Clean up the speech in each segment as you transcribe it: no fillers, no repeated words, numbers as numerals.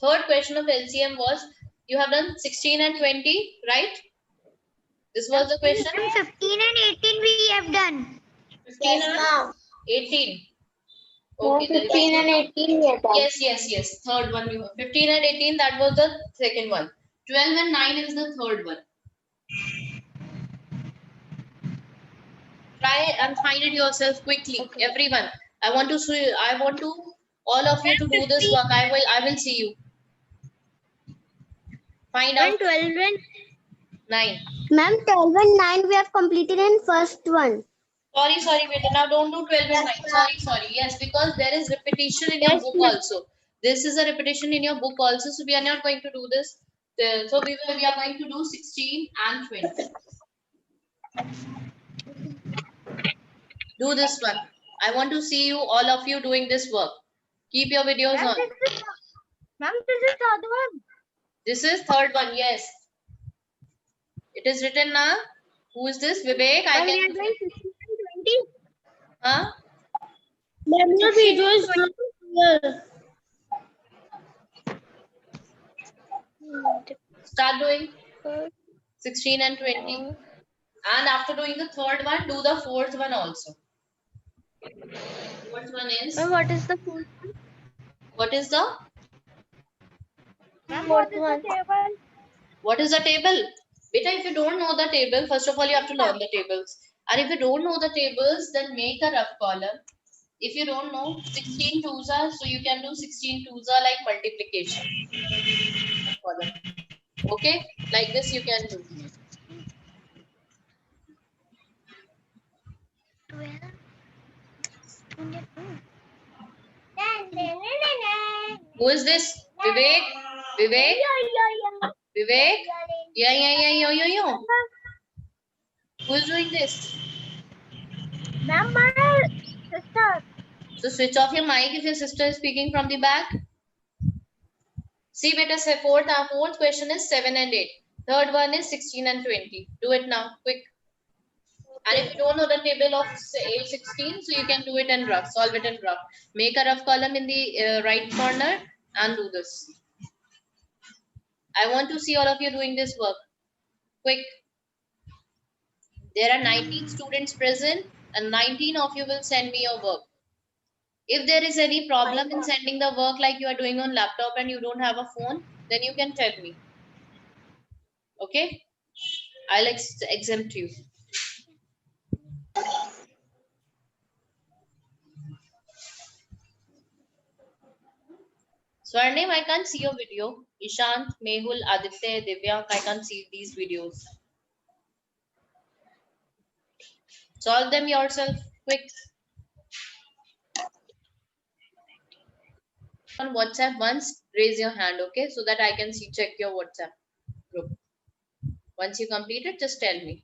Third question of LCM was, you have done 16 and 20, right? This was the question. 15 and 18 we have done. 15 and 18. Okay, 15 and 18 we have done. Yes. Third one you have. 15 and 18, that was the second one. 12 and 9 is the third one. Try and find it yourself quickly, okay. Everyone. I want all of you to do this work. I will see you. Find out 12 and 9. Ma'am, 12 and 9 we have completed in first one. Sorry, wait. Now don't do 12 and 9. Sorry. Yes, because there is repetition in your book also. This is a repetition in your book also. So we are not going to do this. So we are going to do 16 and 20. Do this one. I want to see you, all of you, doing this work. Keep your videos on. Ma'am, this is the other one. This is third one. Yes. It is written now. Who is this? Vivek? I can. 16 and 20. Huh? Ma'am, your video is not clear. Start doing 16 and 20. And after doing the third one, do the fourth one also. Fourth one is. What is the fourth one? What is the? What is the table? What is the table? Beta, if you don't know the table, first of all, you have to learn the tables. And if you don't know the tables, then make a rough column. If you don't know, 16 twos are, so you can do 16 twos are like multiplication. Okay? Like this you can do. Who is this? Vivek? Vivek? Vivek? Yeah. Who is doing this? Ma'am, my sister. So switch off your mic if your sister is speaking from the back. See, beta, say fourth question is 7 and 8. Third one is 16 and 20. Do it now, quick. And if you don't know the table of 16, so you can do it in rough, solve it in rough. Make a rough column in the right corner and do this. I want to see all of you doing this work. Quick. There are 19 students present and 19 of you will send me your work. If there is any problem in sending the work like you are doing on laptop and you don't have a phone, then you can tell me. Okay? I'll exempt you. Swarnim, I can't see your video. Ishant, Mehul, Aditya, Divya, I can't see these videos. Solve them yourself, quick. On WhatsApp once, raise your hand, okay? So that I can check your WhatsApp group. Once you complete it, just tell me.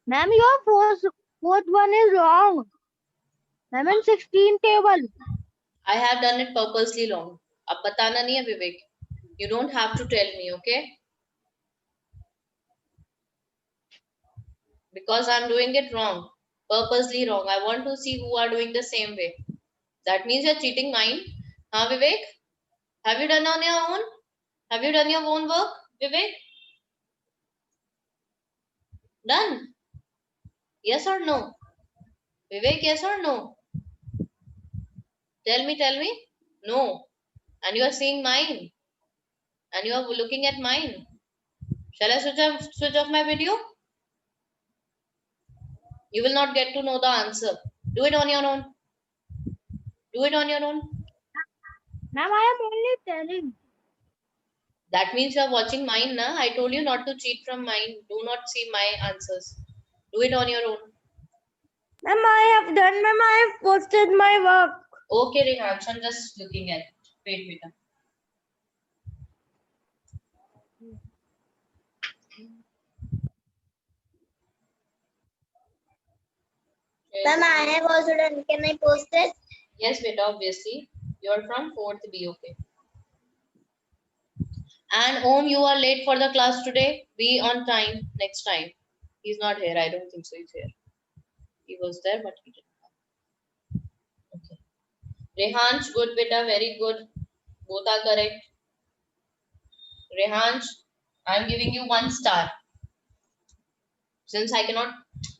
Ma'am, your fourth one is wrong. Ma'am, in 16 table. I have done it purposely wrong. Ab batana nahi hai, Vivek. You don't have to tell me, okay? Because I'm doing it wrong. Purposely wrong. I want to see who are doing the same way. That means you're cheating mine. Huh, Vivek? Have you done on your own? Have you done your own work, Vivek? Done? Yes or no? Vivek, yes or no? Tell me. No. And you are seeing mine. And you are looking at mine. Shall I switch off my video? You will not get to know the answer. Do it on your own. Do it on your own. Ma'am, I am only telling. That means you are watching mine, na? I told you not to cheat from mine. Do not see my answers. Do it on your own. Ma'am, I have done, ma'am. I have posted my work. Okay, Rehansh, I'm just looking at it. Wait, beta. Ma'am, I have also done. Can I post it? Yes, beta, obviously. You're from 4th B, okay. And Om, you are late for the class today. Be on time next time. He's not here. I don't think so. He's here. He was there, but he didn't come. Okay. Rehansh, good beta, very good. Both are correct. Rehansh, I'm giving you 1 star. Since I cannot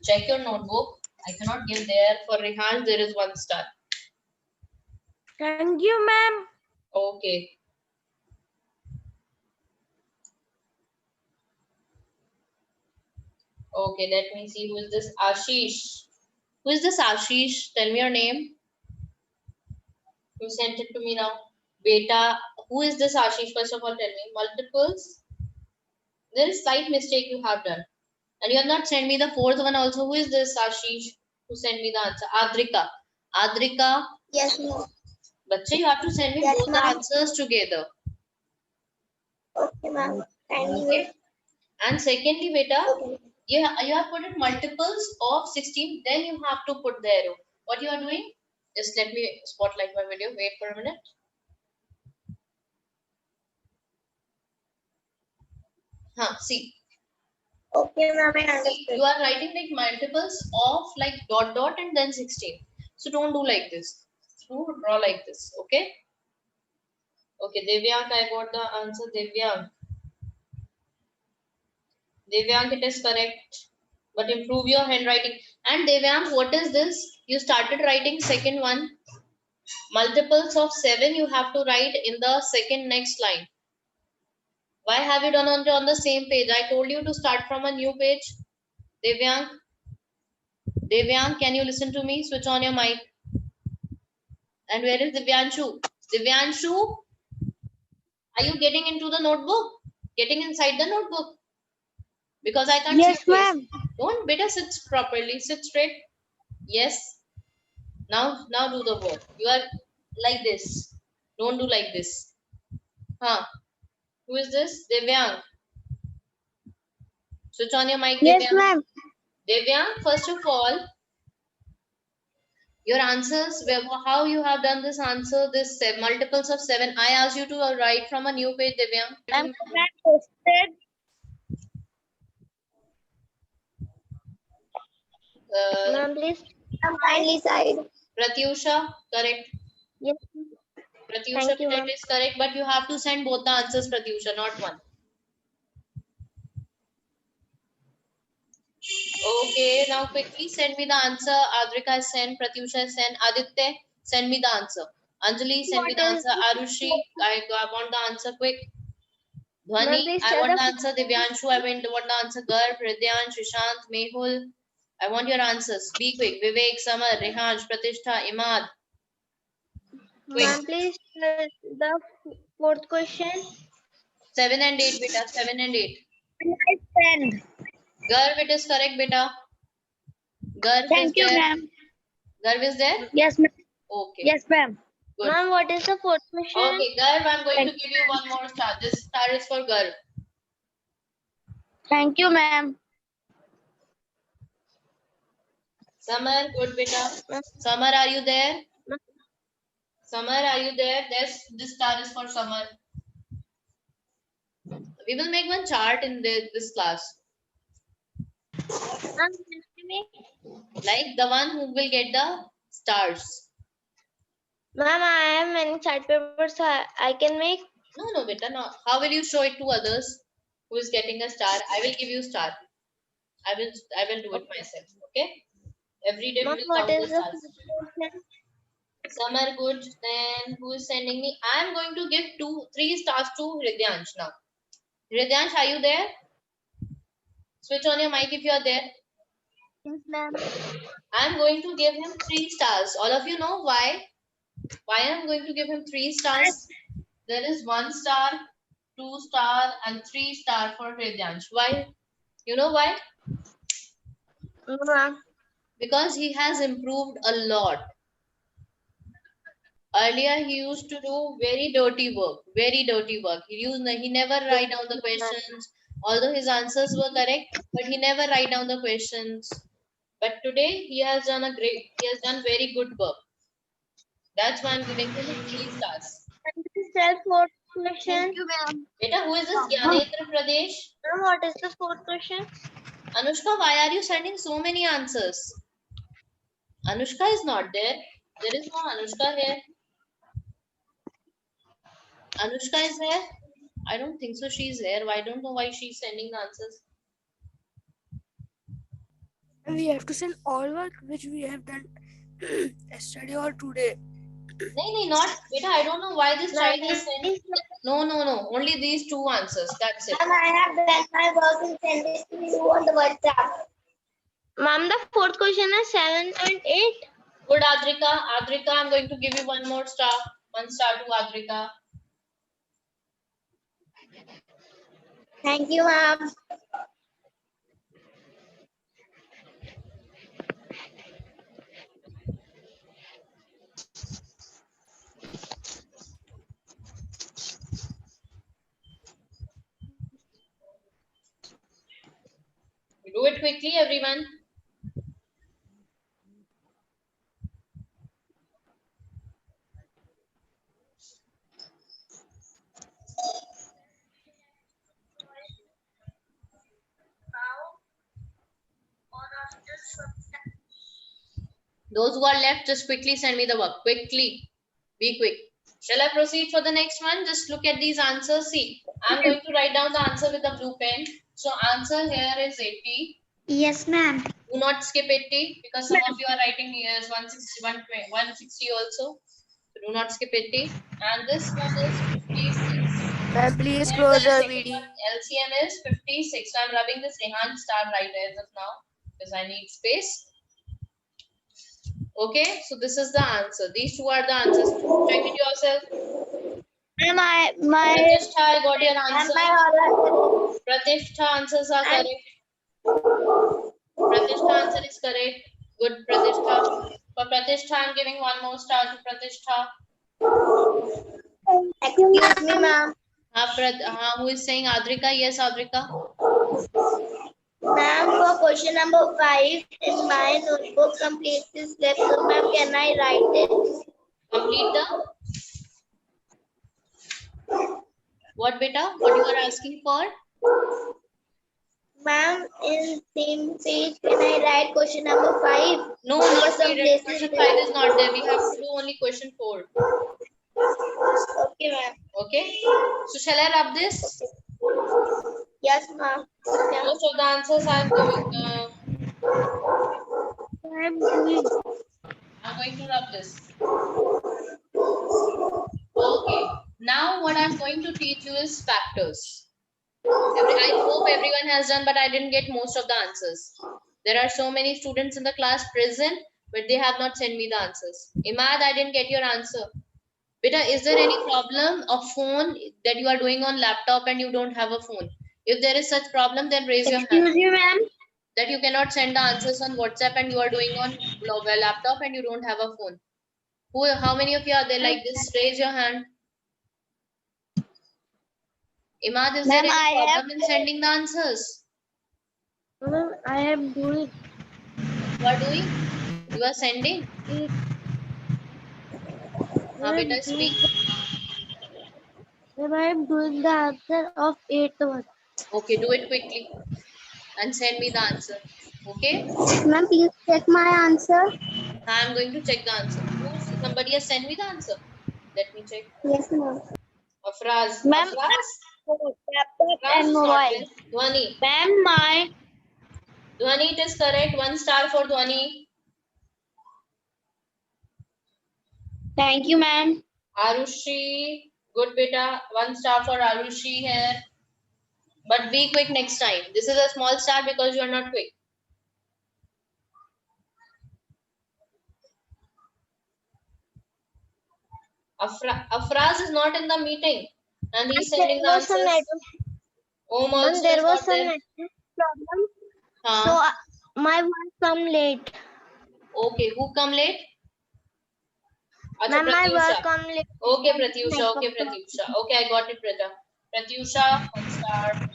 check your notebook, I cannot give there. For Rehansh, there is 1 star. Thank you, ma'am. Okay. Okay, let me see who is this Ashish. Who is this Ashish? Tell me your name. You sent it to me now. Beta, who is this Ashish? First of all, tell me. Multiples. There is slight mistake you have done. And you have not sent me the 4th one also. Who is this Ashish? Who sent me the answer? Adrika. Adrika. Yes, ma'am. Bache, you have to send me Yes, both the ma'am. answers together. Okay, ma'am. Okay. And secondly, beta, Okay. you have put it multiples of 16. Then you have to put the arrow. What you are doing? Just let me spotlight my video. Wait for a minute. See. Okay, ma'am. I See, understood. you are writing like multiples of like dot dot and then 16. So don't do like this. So draw like this. Okay. Okay, Devyank, I got the answer. Devyank. Devyank, it is correct. But improve your handwriting. And Devyank, what is this? You started writing second one. Multiples of 7 you have to write in the second next line. Why have you done on the same page? I told you to start from a new page. Devyank. Devyank, can you listen to me? Switch on your mic. And where is Divyanshu? Divyanshu, are you getting into the notebook? Getting inside the notebook? Because I can't Yes, see your face. ma'am. Don't better sit properly. Sit straight. Yes. Now do the work. You are like this. Don't do like this. Who is this? Devyank. Switch on your mic, Yes, Devyank. ma'am. Devyank, first of all, your answers, how you have done this answer, this multiples of 7. I asked you to write from a new page, Devyank. Ma'am, can I post it? Ma'am, please. Ma'am, kindly side. Pratyusha, correct. Yes. Pratyusha, Thank you, correct ma'am. is correct, but you have to send both the answers, Pratyusha, not one. Okay, now quickly send me the answer. Adrika has sent, Pratyusha has sent, Aditya, send me the answer. Anjali, send me the What is answer. Arushi, I want the answer quick. Dhwani, Ma'am, please I tell want the the answer. Divyanshu, I want the answer. Garv, Hridyan, Shishant, Mehul, I want your answers. Be quick. Vivek, Samar, Rehansh, Pratishtha, Imad. Quick. Ma'am, please tell the fourth question. 7 and 8, beta. 7 and 8. My friend. Garv, it is correct, beta. Garv is Thank you, there. ma'am. Garv is there? Yes, ma'am. Okay. Yes, ma'am. Good. Ma'am, what is the fourth question? Okay, Garv, I'm going to Thank- give you one more star. This star is for Garv. Thank you, ma'am. Samar, good beta. Samar, are you there? Samar, are you there? This star is for Samar. We will make one chart in this class. Ma'am, can me? Like the one who will get the stars. Ma'am, I have many chart papers I can make. No, beta, no. How will you show it to others who is getting a star? I will give you star. I will do it myself. Okay. Every day we Ma'am, will what count the is the stars. fourth question? Some are good. Then who is sending me? I am going to give 3 stars to Hridyansh now. Hridyansh, are you there? Switch on your mic if you are there. Yes, ma'am. I am going to give him 3 stars. All of you know why? Why I am going to give him 3 stars? There is 1 star, 2 star and 3 star for Hridyansh. Why? You know why? No, ma'am. Because he has improved a lot. Earlier, he used to do very dirty work, very dirty work. He never write down the questions, although his answers were correct, but he never write down the questions. But today, he has done very good work. That's why I'm giving him 3 stars. Can you tell fourth question? Thank you, ma'am. Beta, who is this Gyanendra Pradesh? Ma'am, what is the fourth question? Anushka, why are you sending so many answers? Anushka is not there. There is no Anushka here. Anushka is here? I don't think so. She's here. I don't know why she's sending the answers. We have to send all work which we have done yesterday or today. No, not. Beta, I don't know why this child is sending. No. Only these 2 answers. That's it. Ma'am, I have done my work and sent it to you on the WhatsApp. Ma'am, the fourth question is 7.8. Good, Adrika. Adrika, I'm going to give you 1 more star. 1 star to Adrika. Thank you, ma'am. Do it quickly, everyone. Those who are left, just quickly send me the work. Quickly. Be quick. Shall I proceed for the next one? Just look at these answers. See, I'm going to write down the answer with the blue pen. So answer here is 80. Yes, ma'am. Do not skip 80 because some of you are writing here is 160, 160 also. So do not skip 80. And this one is 56. Ma'am, please And close the the second video. one, LCM is 56. So I'm rubbing this Rehan star right as of now because I need space. Okay, so this is the answer. These 2 are the answers. Check it yourself. My Pratishtha, I got your answer. my Pratishtha answers are correct. Pratishtha answer is correct. Good, Pratishtha. For Pratishtha, I'm giving 1 more star to Pratishtha. Excuse me, ma'am. Who is saying Adrika? Yes, Adrika. Ma'am, for question number 5, in my notebook, complete this lecture. Ma'am, can I write it? Complete the what, beta? What you are asking for? Ma'am, in same page, can I write question number 5? No, Because not some needed. places Question 5 is not there. We have to do only question 4. Okay, ma'am. Okay. So shall I rub this? Yes, ma'am. Yeah. Most of the answers I'm going. I'm doing. I'm going to rub this. Okay. Now what I'm going to teach you is factors. I hope everyone has done, but I didn't get most of the answers. There are so many students in the class present, but they have not sent me the answers. Imad, I didn't get your answer. Beta, is there any problem of phone that you are doing on laptop and you don't have a phone? If there is such problem, then raise your hand. Excuse me, ma'am. That you cannot send the answers on WhatsApp and you are doing on laptop and you don't have a phone. How many of you are there like this? Raise your hand. Imad, is there Ma'am, any I problem in sending the answers? Ma'am, I am doing. You are doing? You are sending? Beta, speak. Ma'am, I am doing the answer of 8th one. Okay, do it quickly and send me the answer. Okay? Ma'am, please check my answer. I am going to check the answer. Somebody has sent me the answer. Let me check. Yes, ma'am. Afraz. Ma'am, Afraz? laptop Afraz and is not mobile. there. Dhwani. Ma'am, my. Dhwani, it is correct. 1 star for Dhwani. Thank you, ma'am. Arushi. Good beta. 1 star for Arushi here. But be quick next time. This is a small star because you are not quick. Afraz is not in the meeting. And he's There sending the was some answers. network. Om Ma'am, also there is was not some there. network problem. Huh? So my work come late. Okay, who come late? Acha, Ma'am, my Pratyusha. work come late. Okay, Pratyusha. Network Okay, problem. Pratyusha. Okay, I got it, Praja. Pratyusha, 1 star.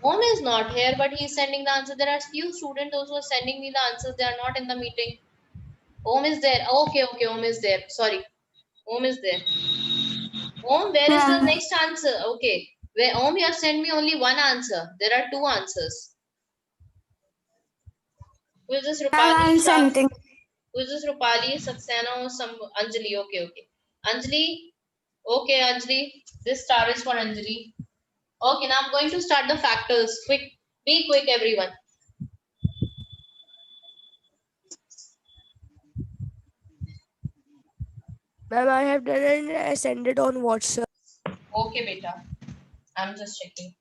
Om is not here, but he is sending the answer. There are few students those who are sending me the answers. They are not in the meeting. Om is there. Okay, okay, Om is there. Sorry. Om is there. Om, where is the next answer? Okay. Where Om, you have sent me only one answer. There are two answers. Who is this Rupali? Shah? Who is this Rupali? Saxena or some Anjali? Okay, okay. Anjali. Okay, Anjali. This star is for Anjali. Okay, now I'm going to start the factors. Quick. Be quick, everyone. Ma'am, I have done it and I send it on WhatsApp. Okay, beta. I'm just checking.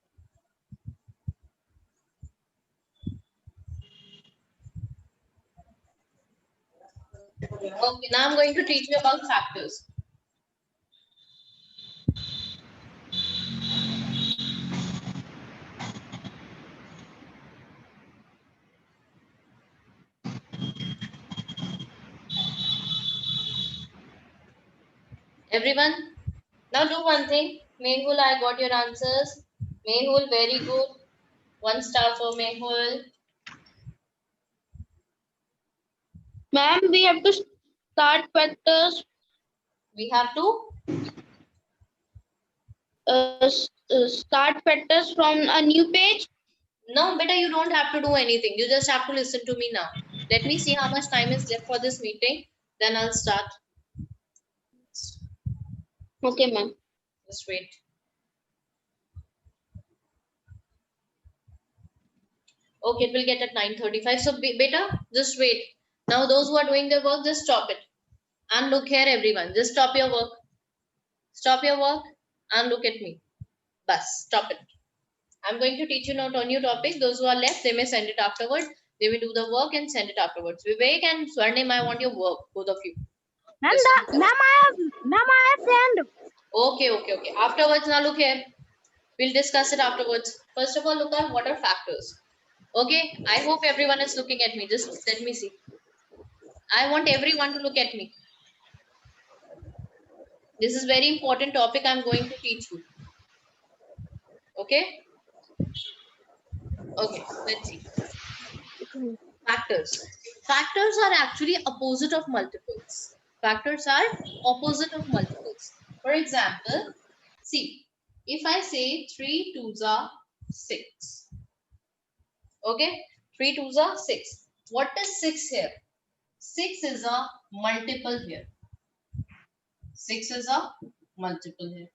Okay, now I'm going to teach you about factors. Everyone, now do one thing. Mehul, I got your answers. Mehul, very good. 1 star for Mehul. Ma'am, we have to start factors. We have to. Start factors from a new page. No, beta, you don't have to do anything. You just have to listen to me now. Let me see how much time is left for this meeting. Then I'll start. Okay, ma'am. Just wait. Okay, it will get at 9:35. So, beta, just wait. Now, those who are doing their work, just stop it. And look here, everyone. Just stop your work. Stop your work and look at me. Bus, stop it. I'm going to teach you now a new topic. Those who are left, they may send it afterwards. They will do the work and send it afterwards. Vivek and Swarnim, I want your work, both of you. Ma'am, Listen. I have sent. Okay, okay, okay. Afterwards, now look here. We'll discuss it afterwards. First of all, look at what are factors. Okay, I hope everyone is looking at me. Just let me see. I want everyone to look at me. This is very important topic I'm going to teach you. Okay? Okay, let's see. Factors. Factors are actually opposite of multiples. Factors are opposite of multiples. For example, see, if I say 3 2s are 6. Okay? 3 2s are 6. What is 6 here? 6 is a multiple here. 6 is a multiple here.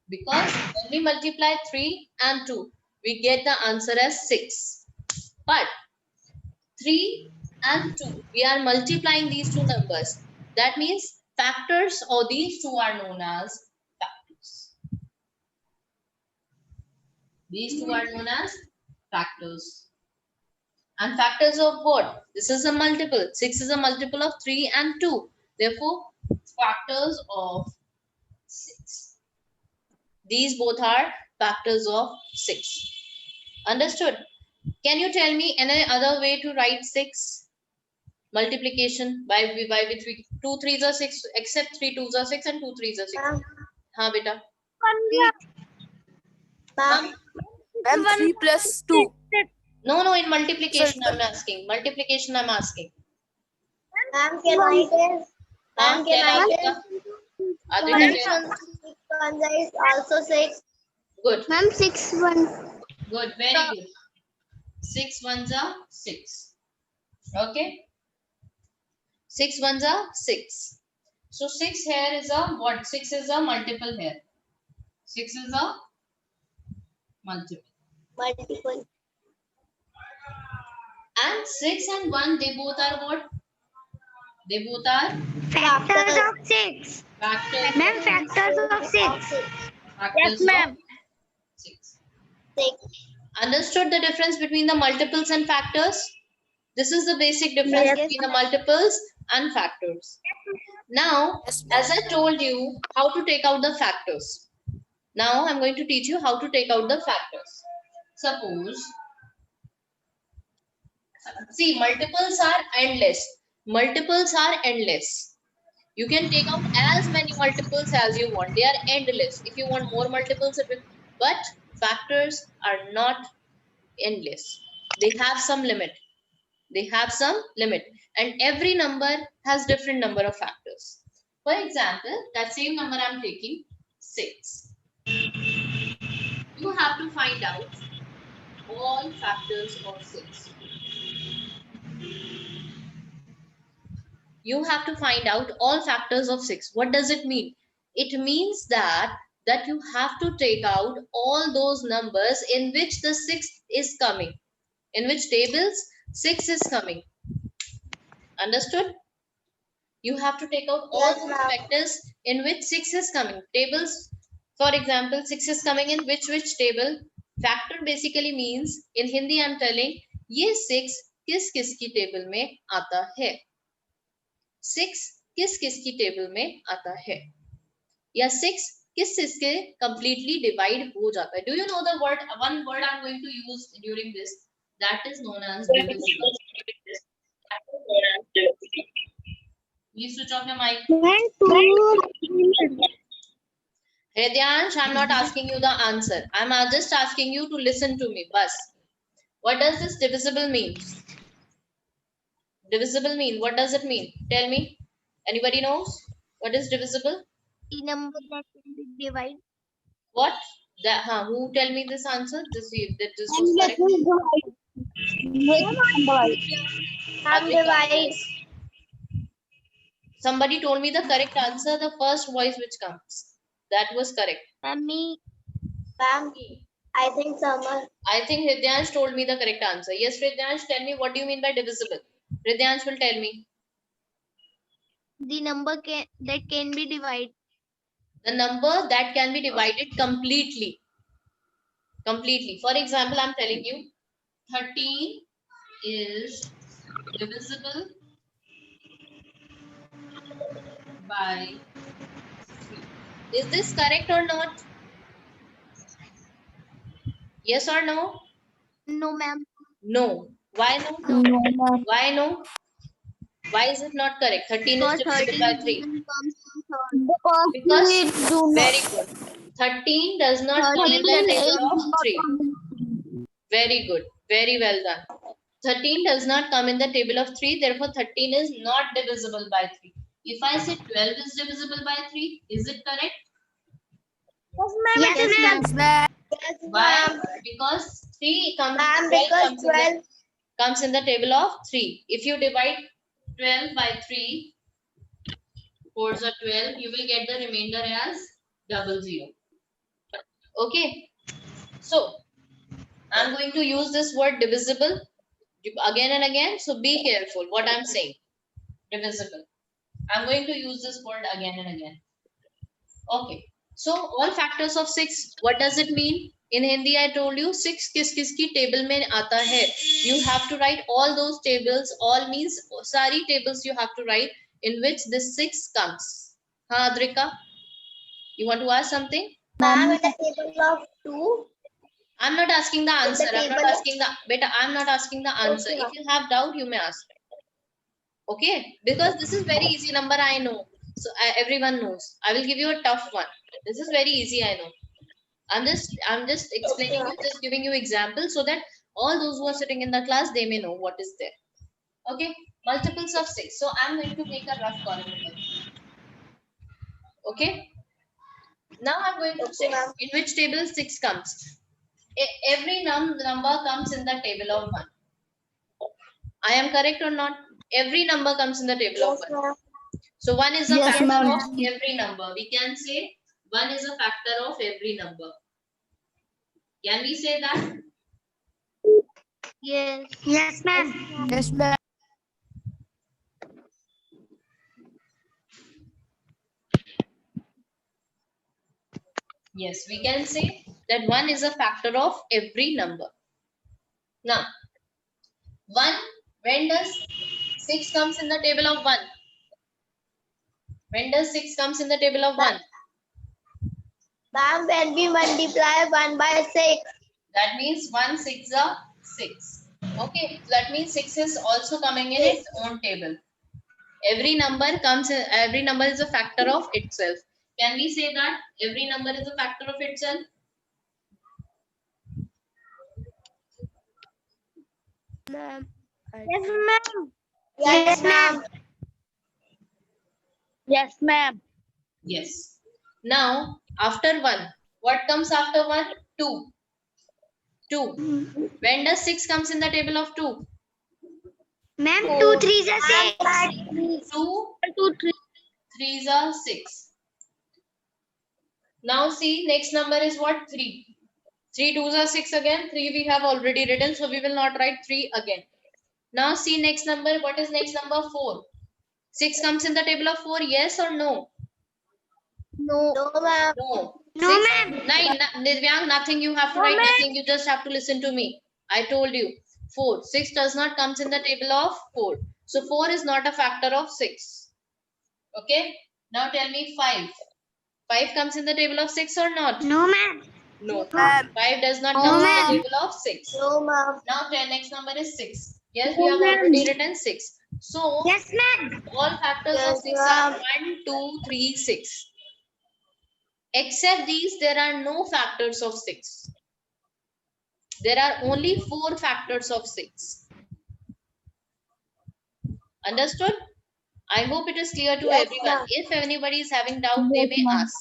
Because when we multiply 3 and 2, we get the answer as 6. But 3 and 2, we are multiplying these two numbers. That means factors or these two are known as factors. These two are known as factors. And factors of what? This is a multiple. 6 is a multiple of 3 and 2. Therefore, factors of 6. These both are factors of 6. Understood? Can you tell me any other way to write 6? Multiplication by which we 2 3s are 6, except 3 2s are 6 and 2 3s are 6. Haan, beta. Ma'am, Ma'am, 3 plus 2. No, in multiplication Sir. I'm asking. Multiplication I'm asking. ma'am, can I tell? Haan, Ma'am, can I Aditya, tell? Aditya, Ma'am, 6 is also 6. good. Ma'am, 6 1. Good, very good. 6 1s are 6. Okay. 6 1s are 6. So 6 here is a what? 6 is a multiple here. 6 is a multiple. Multiple. And 6 and 1, they both are what? They both are Factors of 6. factors. Ma'am, factors of 6. Factors ma'am. of 6. 6. Understood the difference between the multiples and factors? This is the basic difference Yes. between the multiples and factors. Now, Yes, ma'am. as I told you how to take out the factors. Now I'm going to teach you how to take out the factors. Suppose, see, multiples are endless. Multiples are endless. You can take out as many multiples as you want. They are endless. If you want more multiples, but factors are not endless. They have some limit. They have some limit. And every number has different number of factors. For example, that same number I'm taking, 6. You have to find out all factors of 6. You have to find out all factors of 6. What does it mean? It means that you have to take out all those numbers in which the 6 is coming. In which tables 6 is coming. Understood? You have to take out all those factors in which 6 is coming. Tables, for example, 6 is coming in which table? Factor basically means, in Hindi I'm telling, ये 6 किस किस की table में आता है? 6 किस किस की टेबल में आता है? या 6 किस किसके completely divide हो जाता है? Do you know the word? One word I'm going to use during this, that is known as divisible. Please switch off your mic. Hridyansh, I'm not asking you the answer. I'm just asking you to listen to me. Bas. What does this divisible mean? Divisible mean? What does it mean? Tell me. Anybody knows? What is divisible? The number that can be divided. What? That, who tell me this answer? This was correct. Advika. Somebody told me the correct answer, the first voice which comes. That was correct. Me. I think someone. I think Hridyansh told me the correct answer. Yes, Hridyansh, tell me, what do you mean by divisible? Hridyansh will tell me. The number that can be divided. The number that can be divided completely. Completely. For example, I'm telling you, 13 is divisible by 3. Is this correct or not? Yes or no? No, ma'am. No. Why no? Why no? Why is it not correct? 13 is divisible by 3. Because very good. 13 does not come in the table of 3. Very good. Very well done. 13 does not come in the table of 3. Therefore, 13 is not divisible by 3. If I say 12 is divisible by 3, is it correct? Yes, ma'am. Why? Because 3 comes, 12 comes in the table of 3. If you divide 12 by 3, 4s are 12, you will get the remainder as 00. Okay. So, I'm going to use this word divisible again and again. So, be careful what I'm saying. Divisible. I'm going to use this word again and again. Okay. So, all factors of 6, what does it mean? In Hindi, I told you 6 किस किस की table में आता है. You have to write all those tables. All means सारी tables you have to write in which this 6 comes. हाँ, Adrika? You want to ask something? Ma'am, in the table of 2. I'm not asking the answer. I'm not table- asking the beta. I'm not asking the answer. Okay. If you have doubt, you may ask. Okay, because this is very easy number. I know. So everyone knows. I will give you a tough one. This is very easy. I know. I'm just explaining you, just giving you examples so that all those who are sitting in the class, they may know what is there. Okay, multiples of 6. So I'm going to make a rough column. Okay. Now I'm going to say in which table 6 comes. Every number comes in the table of 1. I am correct or not? Every number comes in the table of 1. So 1 is a factor of every number. We can say 1 is a factor of every number. Can we say that? Yes. Yes, ma'am. Yes, ma'am. Yes, we can say that 1 is a factor of every number. Now, 1, when does 6 comes in the table of 1? When does 6 comes in the table of 1? Ma'am, when we multiply 1 by 6. That means 1 6 are 6. Okay, so that means 6 is also coming in its own table. Every number is a factor of itself. Can we say that every number is a factor of itself? Ma'am. Yes, ma'am. Yes, ma'am. Yes, ma'am. Yes. Now, after 1, what comes after 1? 2. 2. When does 6 comes in the table of 2? Ma'am, 2 3s are 6. 2 2, 3. 3s are 6. Now see, next number is what? 3. 3 2s are 6 again. 3 we have already written, so we will not write 3 again. Now see next number. What is next number? 4. 6 comes in the table of 4, yes or no? No. No, ma'am. No. No, 6, ma'am. 9, Nivyang, nothing you have to No, write, ma'am. nothing. You just have to listen to me. I told you. 4. 6 does not comes in the table of 4. So 4 is not a factor of 6. Okay. Now tell me 5. 5 comes in the table of 6 or not? No, ma'am. No. Ma'am. 5 does not No, come in ma'am. the table of 6. No, ma'am. Now next number is 6. Yes, No, we have ma'am. already written 6. So Yes, ma'am. all factors of Yes, 6 are ma'am. 1, 2, 3, 6. Except these, there are no factors of 6. There are only 4 factors of 6. Understood? I hope it is clear to Yes, everyone. ma'am. If anybody is having doubt, they Yes, may ma'am. ask.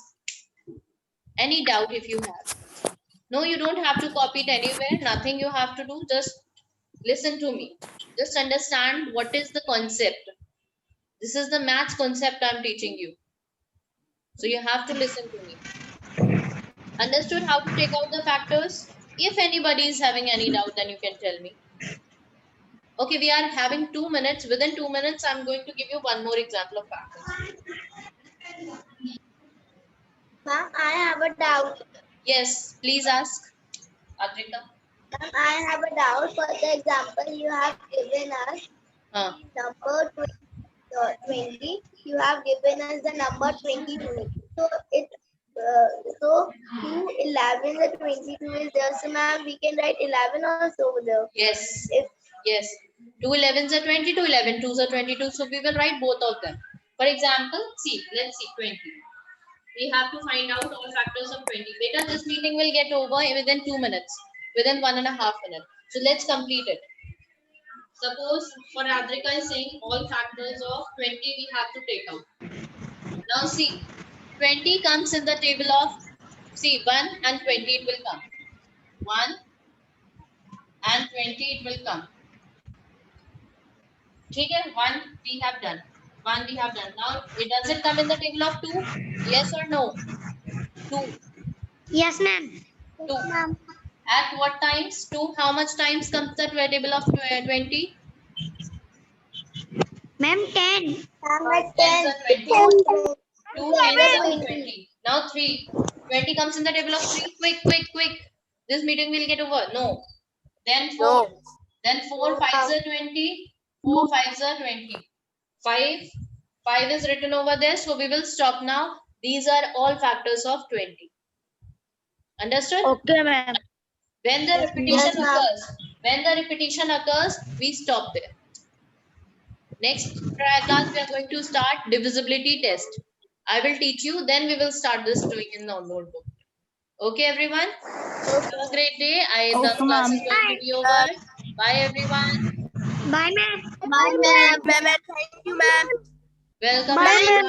Any doubt if you have. No, you don't have to copy it anywhere. Nothing you have to do. Just listen to me. Just understand what is the concept. This is the maths concept I'm teaching you. So you have to listen to me. Understood how to take out the factors? If anybody is having any doubt, then you can tell me. Okay, we are having 2 minutes. Within 2 minutes, I'm going to give you one more example of factors. Ma'am, I have a doubt. Yes, please ask. Adrika. Ma'am, I have a doubt. For the example you have given us, number 20, you have given us the number 22. So so 2 11 the 22 is there. So ma'am, we can write 11 also over there. Yes. If Yes. 2 11s are 22, 11 2s are 22. So we will write both of them. For example, see, let's see 20. We have to find out all factors of 20. Later, this meeting will get over within 2 minutes, within 1.5 minutes. So let's complete it. Suppose for Adrika is saying all factors of 20 we have to take out. Now see, 20 comes in the table of, see, 1 and 20 it will come. 1 and 20 it will come. Okay, 1 we have done. 1 we have done. Now, does it come in the table of 2? Yes or no? 2. yes, ma'am. 2. At what times? 2. How much times comes the table of 20? Ma'am, 10. Ma'am, like 10s 10. are 20. 2 10s are 20. 20. Now 3. 20 comes in the table of 3. Quick, quick, quick. This meeting will get over. No. Then 4. No. Then 4 5s are 20. 4 5s are 20. 5. 5 is written over there. So we will stop now. These are all factors of 20. Understood? Okay, ma'am. When the Yes, repetition occurs, we stop there. Next class, we are going to start divisibility test. I will teach you, then we will start this doing in the notebook. Okay, everyone? Have a great day. The class is going to be over. Bye, everyone. Bye, ma'am. Bye, ma'am. Ma'am, thank you, ma'am. Welcome, Bye, everyone. ma'am.